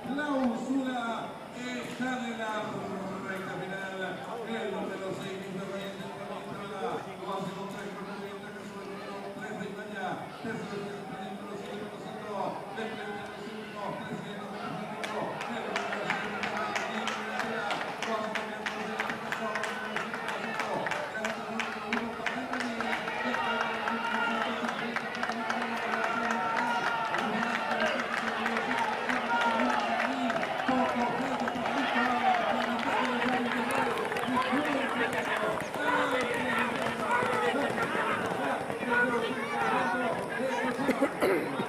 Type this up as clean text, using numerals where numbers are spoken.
Clausura está de la recta final. El número 6, Mr. Reyes, lo hace con 3 por 9, el 3 de Italia, tercero de el número 7 por centro, de frente al segundo, 300 de México, el número 7 de Italia, lo hace con el número 7 por centro, el número 1 para Italia, Gracias.